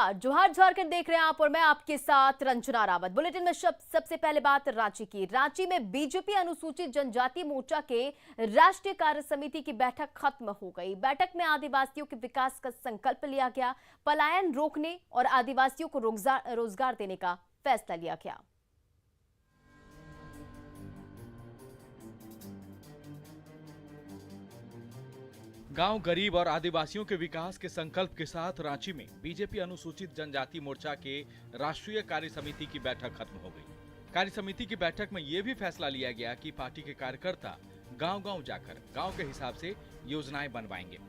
नमस्कार, जोहार जोहार कर देख रहे हैं आप और मैं आपके साथ रंजना रावत। बुलेटिन में सबसे पहले बात रांची की। रांची में बीजेपी अनुसूचित जनजाति मोर्चा के राष्ट्रीय कार्य समिति की बैठक खत्म हो गई। बैठक में आदिवासियों के विकास का संकल्प लिया गया, पलायन रोकने और आदिवासियों को रोजगार देने का फैसला लिया गया। गांव गरीब और आदिवासियों के विकास के संकल्प के साथ रांची में बीजेपी अनुसूचित जनजाति मोर्चा के राष्ट्रीय कार्य समिति की बैठक खत्म हो गई। कार्य समिति की बैठक में ये भी फैसला लिया गया कि पार्टी के कार्यकर्ता गांव-गांव जाकर गांव के हिसाब से योजनाएं बनवाएंगे।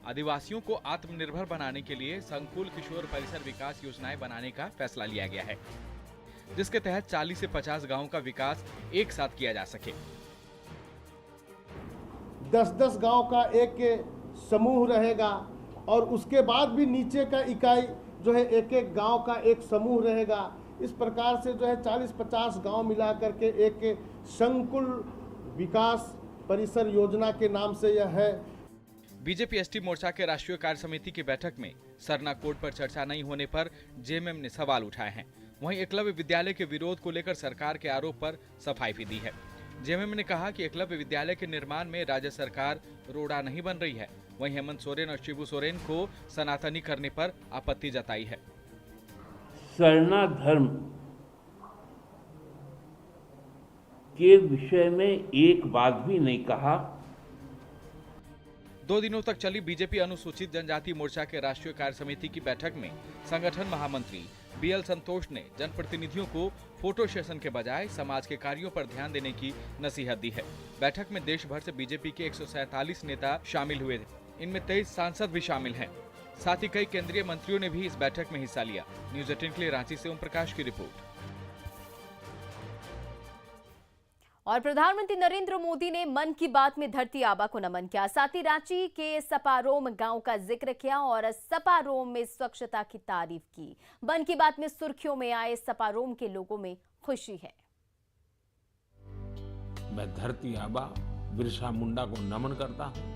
आदिवासियों को आत्मनिर्भर बनाने के लिए संकुल किशोर परिसर विकास योजनाएं बनाने का फैसला लिया गया है, जिसके तहत 40 से 50 गाँव का विकास एक साथ किया जा सके। 10-10 गांव का एक समूह रहेगा और उसके बाद भी नीचे का इकाई जो है एक गांव का एक समूह रहेगा। इस प्रकार से जो है 40-50 गांव मिला करके एक संकुल विकास परिसर योजना के नाम से यह है। बीजेपी एसटी मोर्चा के राष्ट्रीय कार्य समिति की बैठक में सरना कोड पर चर्चा नहीं होने पर जेएमएम ने सवाल उठाए हैं। वहीं एकलव्य विद्यालय के विरोध को लेकर सरकार के आरोप पर सफाई भी दी है। जेएमएम ने कहा कि एकलव्य विद्यालय के निर्माण में राज्य सरकार रोड़ा नहीं बन रही है। वहीं हेमंत सोरेन और शिबू सोरेन को सनातनी करने पर आपत्ति जताई है। सरना धर्म के विषय में एक बात भी नहीं कहा। 2 दिनों तक चली बीजेपी अनुसूचित जनजाति मोर्चा के राष्ट्रीय कार्य समिति की बैठक में संगठन महामंत्री बीएल संतोष ने जनप्रतिनिधियों को फोटो सेशन के बजाय समाज के कार्यों पर ध्यान देने की नसीहत दी है। बैठक में देश भर से बीजेपी के 147 नेता शामिल हुए थे। इनमें 23 सांसद भी शामिल हैं। साथ ही कई केंद्रीय मंत्रियों ने भी इस बैठक में हिस्सा लिया। न्यूज 18 के लिए रांची से ओम प्रकाश की रिपोर्ट। और प्रधानमंत्री नरेंद्र मोदी ने मन की बात में धरती आबा को नमन किया। साथ ही रांची के सपारोम गांव का जिक्र किया और सपारोम में स्वच्छता की तारीफ की। मन की बात में सुर्खियों में आए सपारोम के लोगों में खुशी है। मैं धरती आबा बिरसा मुंडा को नमन करता हूँ।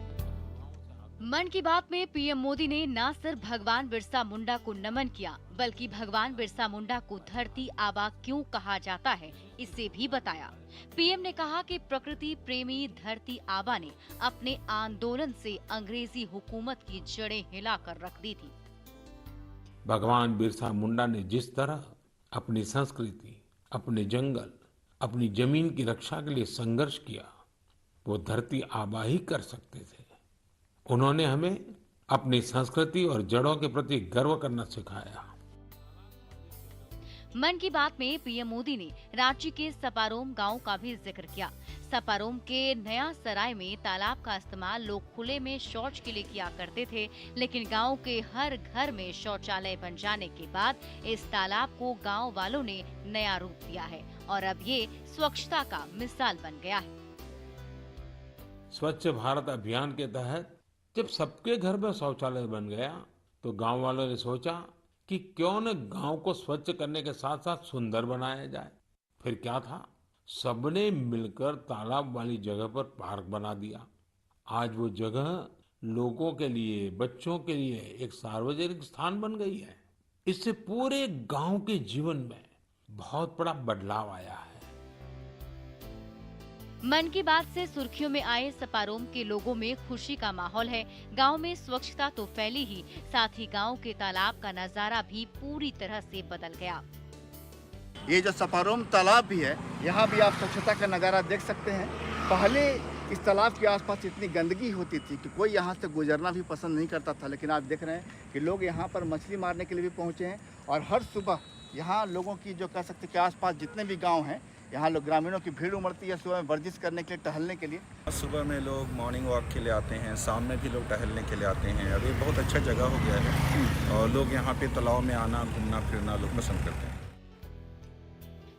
मन की बात में पीएम मोदी ने न सिर्फ भगवान बिरसा मुंडा को नमन किया, बल्कि भगवान बिरसा मुंडा को धरती आबा क्यों कहा जाता है इसे भी बताया। पीएम ने कहा कि प्रकृति प्रेमी धरती आबा ने अपने आंदोलन से अंग्रेजी हुकूमत की जड़ें हिलाकर रख दी थी। भगवान बिरसा मुंडा ने जिस तरह अपनी संस्कृति, अपने जंगल, अपनी जमीन की रक्षा के लिए संघर्ष किया, वो धरती आबा ही कर सकते थे। उन्होंने हमें अपनी संस्कृति और जड़ों के प्रति गर्व करना सिखाया। मन की बात में पीएम मोदी ने रांची के सपारोम गांव का भी जिक्र किया। सपारोम के नया सराय में तालाब का इस्तेमाल लोग खुले में शौच के लिए किया करते थे, लेकिन गांव के हर घर में शौचालय बन जाने के बाद इस तालाब को गांव वालों ने नया रूप दिया है और अब ये स्वच्छता का मिसाल बन गया है। स्वच्छ भारत अभियान के तहत जब सबके घर में शौचालय बन गया तो गांव वालों ने सोचा कि क्यों न गांव को स्वच्छ करने के साथ साथ सुंदर बनाया जाए। फिर क्या था, सबने मिलकर तालाब वाली जगह पर पार्क बना दिया। आज वो जगह लोगों के लिए, बच्चों के लिए एक सार्वजनिक स्थान बन गई है। इससे पूरे गांव के जीवन में बहुत बड़ा बदलाव आया है। मन की बात से सुर्खियों में आए सपारोम के लोगों में खुशी का माहौल है। गांव में स्वच्छता तो फैली ही, साथ ही गांव के तालाब का नजारा भी पूरी तरह से बदल गया। ये जो सपारोम तालाब भी है, यहाँ भी आप स्वच्छता का नज़ारा देख सकते हैं। पहले इस तालाब के आसपास इतनी गंदगी होती थी कि कोई यहाँ से गुजरना भी पसंद नहीं करता था, लेकिन आप देख रहे हैं कि लोग यहाँ पर मछली मारने के लिए भी पहुँचे हैं और हर सुबह यहाँ लोगों की जो कह सकते हैं कि आसपास जितने भी गाँव हैं, यहाँ लोग ग्रामीणों की भीड़ उमड़ती है सुबह में वर्जिश करने के लिए, टहलने के लिए। सुबह में लोग मॉर्निंग वॉक के लिए आते हैं, शाम में भी लोग टहलने के लिए आते हैं। अभी बहुत अच्छा जगह हो गया है और लोग यहाँ पे तालाब में आना, घूमना फिरना लोग पसंद करते हैं।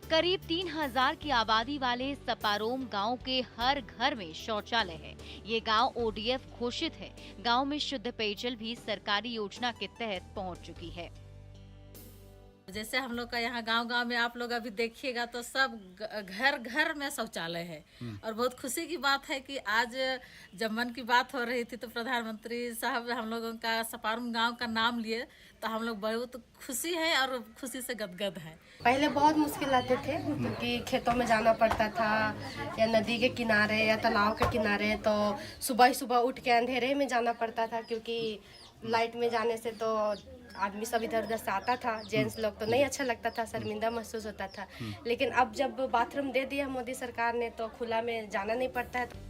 करीब 3000 की आबादी वाले सपारोम गांव के हर घर में शौचालय है। ये गांव ओडीएफ घोषित है। गांव में शुद्ध पेयजल भी सरकारी योजना के तहत पहुंच चुकी है। जैसे हम लोग का यहाँ गांव-गांव में आप लोग अभी देखिएगा तो सब घर घर में शौचालय है और बहुत खुशी की बात है कि आज जब मन की बात हो रही थी तो प्रधानमंत्री साहब हम लोगों का सपारुम गांव का नाम लिए तो हम लोग बहुत खुशी है और खुशी से गदगद है। पहले बहुत मुश्किल आते थे क्योंकि खेतों में जाना पड़ता था या नदी के किनारे या तालाब के किनारे, तो सुबह ही सुबह उठ के अंधेरे में जाना पड़ता था क्योंकि लाइट में जाने से तो आदमी सब इधर उधर से आता था, जेंट्स लोग तो नहीं अच्छा लगता था, शर्मिंदा महसूस होता था। लेकिन अब जब बाथरूम दे दिया मोदी सरकार ने तो खुला में जाना नहीं पड़ता है।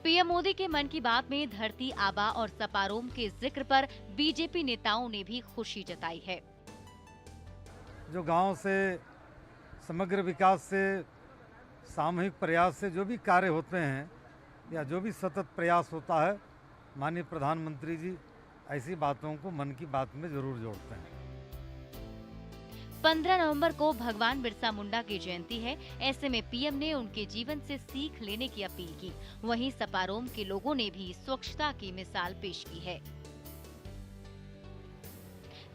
पीएम मोदी के मन की बात में धरती आबा और सपारोम के जिक्र पर बीजेपी नेताओं ने भी खुशी जताई है। जो गांव से समग्र विकास से, सामूहिक प्रयास से जो भी कार्य होते हैं या जो भी सतत प्रयास होता है, माननीय प्रधानमंत्री जी ऐसी बातों को मन की बात में जरूर जोड़ते हैं। 15 नवंबर को भगवान बिरसा मुंडा की जयंती है। ऐसे में पीएम ने उनके जीवन से सीख लेने की अपील की। वहीं सपारोम के लोगों ने भी स्वच्छता की मिसाल पेश की है।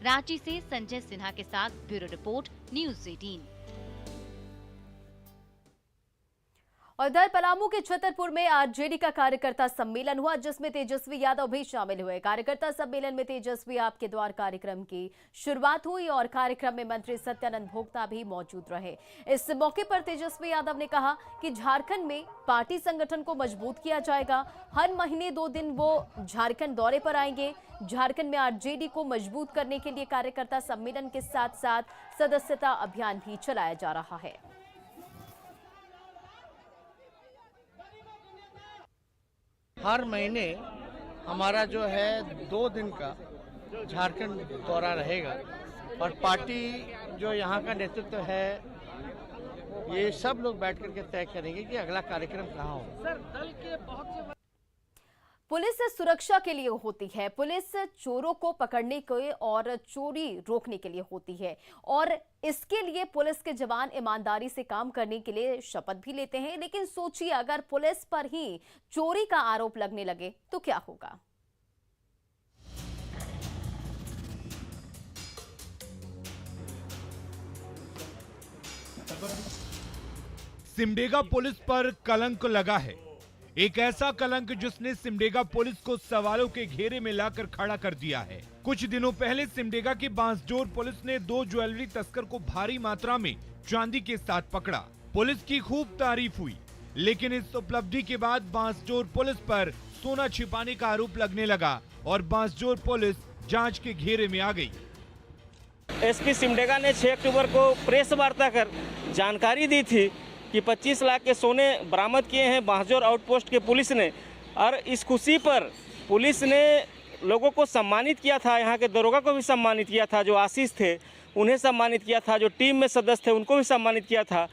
रांची से संजय सिन्हा के साथ ब्यूरो रिपोर्ट, न्यूज़ 18। और इधर पलामू के छतरपुर में आरजेडी का कार्यकर्ता सम्मेलन हुआ, जिसमें तेजस्वी यादव भी शामिल हुए। कार्यकर्ता सम्मेलन में तेजस्वी आपके द्वार कार्यक्रम की शुरुआत हुई और कार्यक्रम में मंत्री सत्यानंद भोक्ता भी मौजूद रहे। इस मौके पर तेजस्वी यादव ने कहा कि झारखंड में पार्टी संगठन को मजबूत किया जाएगा। हर महीने 2 दिन वो झारखंड दौरे पर आएंगे। झारखंड में आरजेडी को मजबूत करने के लिए कार्यकर्ता सम्मेलन के साथ साथ सदस्यता अभियान भी चलाया जा रहा है। हर महीने हमारा जो है 2 दिन का झारखंड दौरा रहेगा और पार्टी जो यहाँ का नेतृत्व है ये सब लोग बैठ करके तय करेंगे कि अगला कार्यक्रम कहाँ होगा। पुलिस सुरक्षा के लिए होती है, पुलिस चोरों को पकड़ने के और चोरी रोकने के लिए होती है और इसके लिए पुलिस के जवान ईमानदारी से काम करने के लिए शपथ भी लेते हैं। लेकिन सोचिए, अगर पुलिस पर ही चोरी का आरोप लगने लगे तो क्या होगा। सिमडेगा पुलिस पर कलंक लगा है, एक ऐसा कलंक जिसने सिमडेगा पुलिस को सवालों के घेरे में लाकर खड़ा कर दिया है। कुछ दिनों पहले सिमडेगा की बांसजोर पुलिस ने 2 ज्वेलरी तस्कर को भारी मात्रा में चांदी के साथ पकड़ा। पुलिस की खूब तारीफ हुई, लेकिन इस उपलब्धि के बाद बांसजोर पुलिस पर सोना छिपाने का आरोप लगने लगा और बांसजोर पुलिस जांच के घेरे में आ गई। एसपी सिमडेगा ने 6 अक्टूबर को प्रेस वार्ता कर जानकारी दी थी कि 25 लाख के सोने बरामद किए हैं बांसजोर आउटपोस्ट के पुलिस ने, और इस खुशी पर पुलिस ने लोगों को सम्मानित किया था। यहाँ के दरोगा को भी सम्मानित किया था, जो आशीष थे उन्हें सम्मानित किया था, जो टीम में सदस्य थे उनको भी सम्मानित किया था।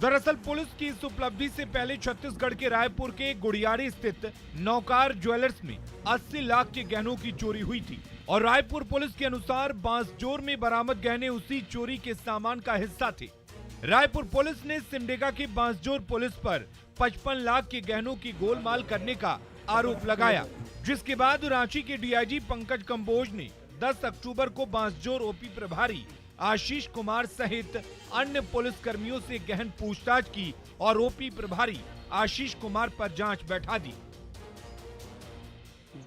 दरअसल पुलिस की इस उपलब्धि से पहले छत्तीसगढ़ के रायपुर के गुड़ियाड़ी स्थित नौकार ज्वेलर्स में 80 लाख के गहनों की चोरी हुई थी और रायपुर पुलिस के अनुसार बांसजोर में बरामद गहने उसी चोरी के सामान का हिस्सा थे। रायपुर पुलिस ने सिमडेगा की बांसजोर पुलिस पर 55 लाख के गहनों की गोलमाल करने का आरोप लगाया, जिसके बाद रांची के डीआईजी पंकज कंबोज ने 10 अक्टूबर को बांसजोर ओपी प्रभारी आशीष कुमार सहित अन्य पुलिस कर्मियों से गहन पूछताछ की और ओपी प्रभारी आशीष कुमार पर जांच बैठा दी।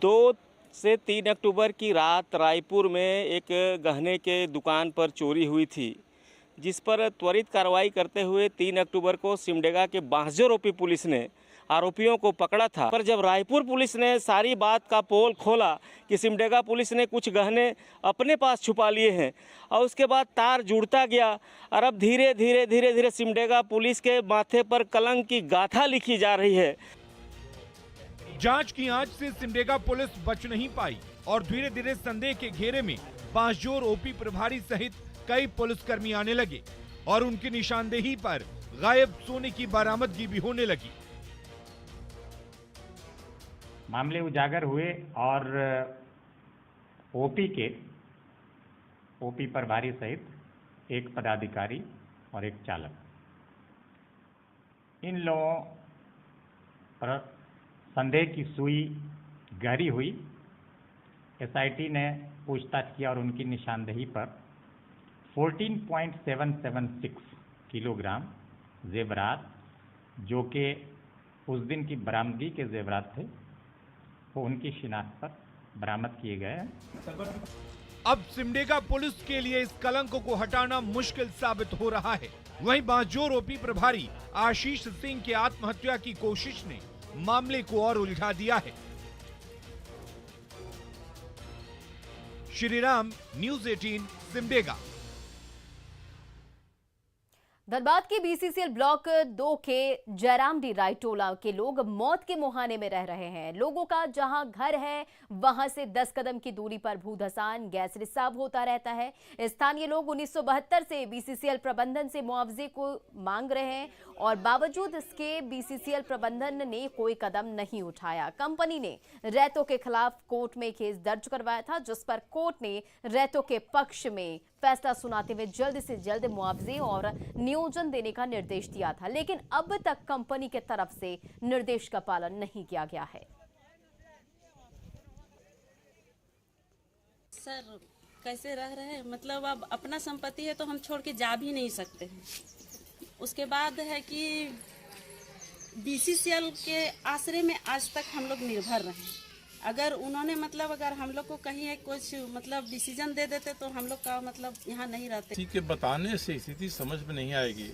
2 से 3 अक्टूबर की रात रायपुर में एक गहने के दुकान पर चोरी हुई थी, जिस पर त्वरित कार्रवाई करते हुए 3 अक्टूबर को सिमडेगा के बांसजोर ओपी पुलिस ने आरोपियों को पकड़ा था। पर जब रायपुर पुलिस ने सारी बात का पोल खोला कि सिमडेगा पुलिस ने कुछ गहने अपने पास छुपा लिए हैं और उसके बाद तार जुड़ता गया और अब धीरे धीरे सिमडेगा पुलिस के माथे पर कलंक की गाथा लिखी जा रही है। जांच की आंच से सिमडेगा पुलिस बच नहीं पाई और धीरे धीरे संदेह के घेरे में बांसजोर ओपी प्रभारी सहित कई पुलिसकर्मी आने लगे और उनकी निशानदेही पर गायब सोने की बरामदगी भी होने लगी। मामले उजागर हुए और ओपी प्रभारी सहित एक पदाधिकारी और एक चालक, इन लोगों पर संदेह की सुई गहरी हुई। एसआईटी ने पूछताछ किया और उनकी निशानदेही पर 14.776 किलोग्राम जेवरात, जो कि उस दिन की बरामदगी के जेवरात थे, वो उनकी शिनाख्त पर बरामद किए गए। अब सिमडेगा पुलिस के लिए इस कलंक को हटाना मुश्किल साबित हो रहा है। वहीं बांजोर ओपी प्रभारी आशीष सिंह के आत्महत्या की कोशिश ने मामले को और उलझा दिया है। श्रीराम, न्यूज़ 18, सिमडेगा। धनबाद के बीसीसीएल ब्लॉक 2 के जयरामडी रायटोला के लोग मौत के मुहाने में रह रहे हैं। लोगों का जहां घर है वहां से 10 कदम की दूरी पर भूधसान, गैस रिसाव होता रहता है। स्थानीय लोग 1972 से बीसीसीएल प्रबंधन से मुआवजे को मांग रहे हैं और बावजूद इसके बीसीसीएल प्रबंधन ने कोई कदम नहीं उठाया। कंपनी ने रैतो के खिलाफ कोर्ट में केस दर्ज करवाया था, जिस पर कोर्ट ने रैतो के पक्ष में फैसला सुनाते हुए जल्द से जल्द मुआवजे और नियोजन देने का निर्देश दिया था, लेकिन अब तक कंपनी के तरफ से निर्देश का पालन नहीं किया गया है। सर कैसे रह रहे हैं, मतलब अब अपना संपत्ति है तो हम छोड़ के जा भी नहीं सकते हैं। उसके बाद है कि बीसीसीएल के आश्रय में आज तक हम लोग निर्भर रहे। अगर उन्होंने मतलब अगर हम लोग को कहीं कुछ मतलब डिसीजन दे देते तो हम लोग का मतलब यहाँ नहीं रहते। किसी के बताने से स्थिति समझ में नहीं आएगी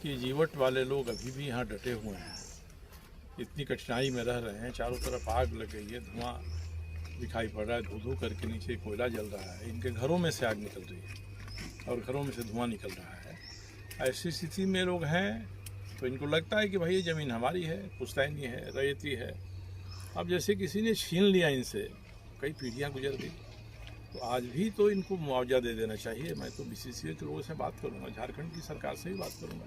कि जीवट वाले लोग अभी भी यहाँ डटे हुए हैं, इतनी कठिनाई में रह रहे हैं। चारों तरफ आग लग गई है, धुआं दिखाई पड़ रहा है, धू धू करके नीचे कोयला जल रहा है। इनके घरों में से आग निकल रही है और घरों में से धुआं निकल रहा है। ऐसी स्थिति में लोग हैं तो इनको लगता है कि भाई ये ज़मीन हमारी है, पुश्तैनी है, रैयती है। अब जैसे किसी ने छीन लिया इनसे, कई पीढ़ियां गुजर गई, तो आज भी तो इनको मुआवजा दे देना चाहिए। मैं तो बीसीसीएल के लोगों से बात करूंगा, झारखंड की सरकार से भी बात करूंगा।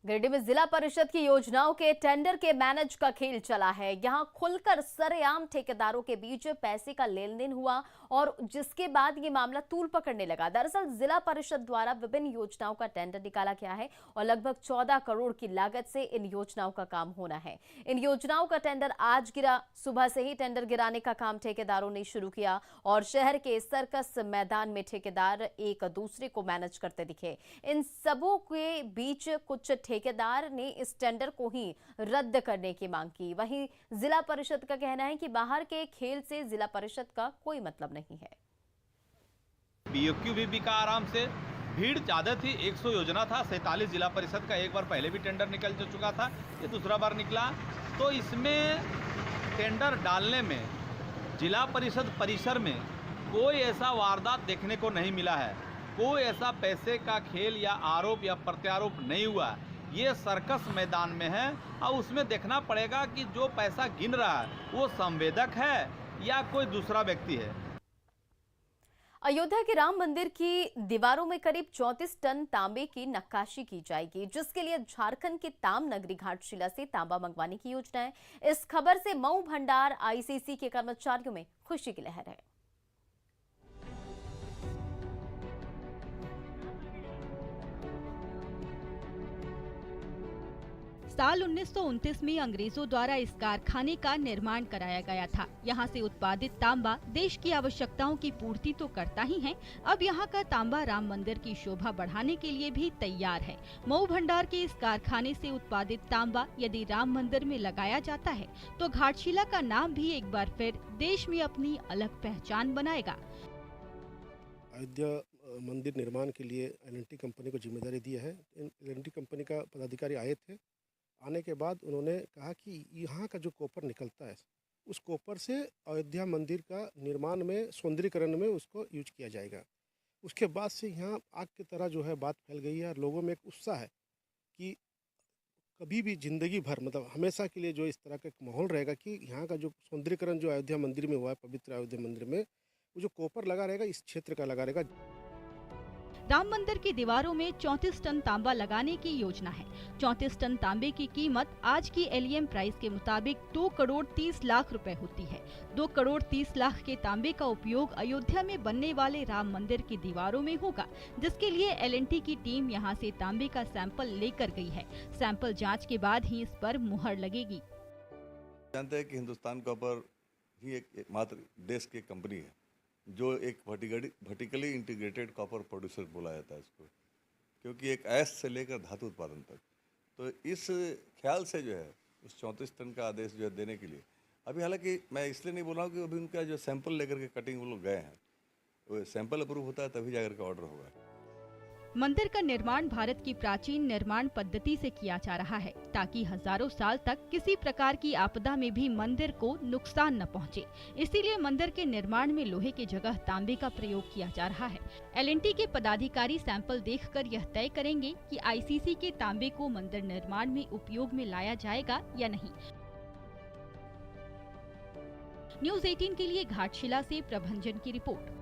गिरिडीह में जिला परिषद की योजनाओं के टेंडर के मैनेज का खेल चला है। यहां खुलकर सरेआम ठेकेदारों के बीच पैसे का लेन देन हुआ और जिसके बाद ये मामला तूल पकड़ने लगा। दरअसल जिला परिषद द्वारा विभिन्न योजनाओं का टेंडर निकाला गया है और लगभग 14 करोड़ की लागत से इन योजनाओं का काम होना है। इन योजनाओं का टेंडर आज गिरा। सुबह से ही टेंडर गिराने का काम ठेकेदारों ने शुरू किया और शहर के सर्कस मैदान में ठेकेदार एक दूसरे को मैनेज करते दिखे। इन सबों के बीच कुछ ठेकेदार ने इस टेंडर को ही रद्द करने की मांग की। वहीं जिला परिषद का कहना है कि बाहर के खेल से जिला परिषद का कोई मतलब नहीं है। बीओक्यू भी बिका आराम से, भीड़ ज्यादा थी। 100 योजना था, 47 जिला परिषद का एक बार पहले भी टेंडर निकल चुका था, ये दूसरा बार निकला। तो इसमें टेंडर डालने में जिला परिषद परिसर में कोई ऐसा वारदात देखने को नहीं मिला है, कोई ऐसा पैसे का खेल या आरोप या प्रत्यारोप नहीं हुआ। ये सर्कस मैदान में है और उसमें देखना पड़ेगा कि जो पैसा गिन रहा है वो संवेदक है या कोई दूसरा व्यक्ति है। अयोध्या के राम मंदिर की दीवारों में करीब 34 टन तांबे की नक्काशी की जाएगी, जिसके लिए झारखंड के ताम नगरी घाटशिला से तांबा मंगवाने की योजना है। इस खबर से मऊ भंडार आईसीसी के कर्मचारियों में खुशी की लहर है। साल 1929 में अंग्रेजों द्वारा इस कारखाने का निर्माण कराया गया था। यहाँ से उत्पादित तांबा देश की आवश्यकताओं की पूर्ति तो करता ही है, अब यहाँ का तांबा राम मंदिर की शोभा बढ़ाने के लिए भी तैयार है। मऊ भंडार के इस कारखाने से उत्पादित तांबा यदि राम मंदिर में लगाया जाता है तो घाटशिला का नाम भी एक बार फिर देश में अपनी अलग पहचान बनाएगा। अयोध्या मंदिर निर्माण के लिए एल&टी कंपनी को जिम्मेदारी दी है। एल&टी कंपनी का पदाधिकारी आए थे। आने के बाद उन्होंने कहा कि यहाँ का जो कॉपर निकलता है उस कॉपर से अयोध्या मंदिर का निर्माण में, सौंदर्यीकरण में उसको यूज किया जाएगा। उसके बाद से यहाँ आग की तरह जो है बात फैल गई है और लोगों में एक उत्साह है कि कभी भी जिंदगी भर मतलब हमेशा के लिए जो इस तरह का एक माहौल रहेगा कि यहाँ का जो सौंदर्यीकरण जो अयोध्या मंदिर में हुआ है, पवित्र अयोध्या मंदिर में, वो जो कॉपर लगा रहेगा इस क्षेत्र का लगा रहेगा। राम मंदिर की दीवारों में 34 टन तांबा लगाने की योजना है। 34 टन तांबे की कीमत आज की एलईएम प्राइस के मुताबिक 2 करोड़ 30 लाख रुपए होती है। 2 करोड़ 30 लाख के तांबे का उपयोग अयोध्या में बनने वाले राम मंदिर की दीवारों में होगा, जिसके लिए एल&टी की टीम यहां से तांबे का सैंपल लेकर गई है। सैंपल जाँच के बाद ही इस पर मुहर लगेगी। जानते हैं कि हिंदुस्तान कॉपर ही एकमात्र देश की कंपनी है जो एक वर्टिकली इंटीग्रेटेड कॉपर प्रोड्यूसर बोला जाता है इसको, क्योंकि एक ऐश से लेकर धातु उत्पादन तक। तो इस ख्याल से जो है उस 34 टन का आदेश जो है देने के लिए अभी, हालांकि मैं इसलिए नहीं बोल रहा हूँ कि अभी उनका जो सैंपल लेकर के कटिंग वो लोग गए हैं, वो सैंपल अप्रूव होता है तभी जाकर के ऑर्डर होगा। मंदिर का निर्माण भारत की प्राचीन निर्माण पद्धति से किया जा रहा है ताकि हजारों साल तक किसी प्रकार की आपदा में भी मंदिर को नुकसान न पहुंचे। इसीलिए मंदिर के निर्माण में लोहे की जगह तांबे का प्रयोग किया जा रहा है। एल&टी के पदाधिकारी सैंपल देखकर यह तय करेंगे कि आईसीसी के तांबे को मंदिर निर्माण में उपयोग में लाया जाएगा या नहीं। न्यूज़ 18 के लिए घाटशिला से प्रभंजन की रिपोर्ट।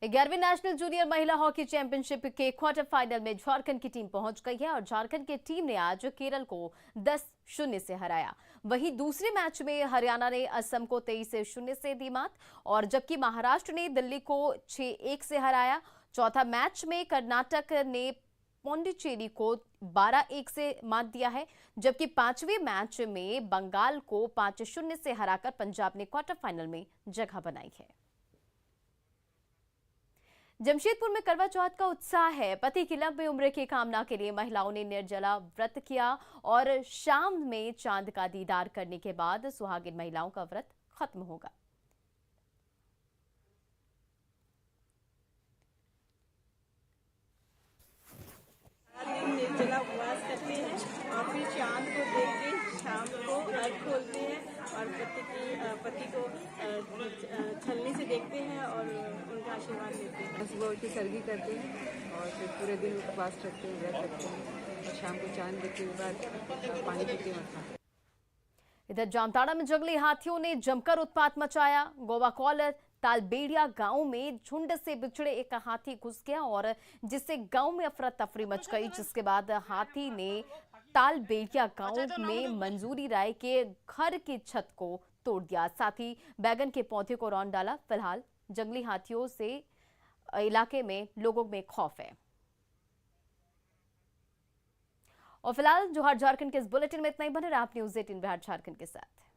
11वीं नेशनल जूनियर महिला हॉकी चैंपियनशिप के क्वार्टर फाइनल में झारखंड की टीम पहुंच गई है और झारखंड की टीम ने आज केरल को 10-0 से हराया। वहीं दूसरे मैच में हरियाणा ने असम को 23-0 से दी मात, और जबकि महाराष्ट्र ने दिल्ली को 6-1 से हराया। चौथा मैच में कर्नाटक ने पौंडीचेरी को 12-1 से मात दिया है, जबकि पांचवें मैच में बंगाल को 5-0 से हराकर पंजाब ने क्वार्टर फाइनल में जगह बनाई है। जमशेदपुर में करवा चौथ का उत्साह है। पति की लंबी उम्र की कामना के लिए महिलाओं ने निर्जला व्रत किया और शाम में चांद का दीदार करने के बाद सुहागिन महिलाओं का व्रत खत्म होगा। निर्जला उपवास करते हैं और फिर चांद को देख के शाम को अर्घ खोलते हैं और पति को छलनी से देखते हैं और उनका आशीर्वाद लेते हैं। सुबह उठ के सर्गी करते हैं और फिर पूरे दिन उपवास रखते हैं, व्रत रखते हैं और शाम को चांद देखने के बाद पानी पीते हैं। इधर जामताड़ा में जंगली हाथियों ने जमकर उत्पात मचाया। गोवाकौल तालबेड़िया गांव में झुंड से बिछड़े एक हाथी घुस गया और जिससे गांव में अफरा तफरी मच गई, जिसके बाद हाथी ने तालबेड़िया गांव में मंजूरी राय के घर की छत को तोड़ दिया। साथ ही बैगन के पौधे को रौंद डाला। फिलहाल जंगली हाथियों से इलाके में लोगों में खौफ है। और फिलहाल जोहार झारखंड के इस बुलेटिन में इतना ही। बने रहा आप न्यूज़ 18 बिहार झारखंड के साथ।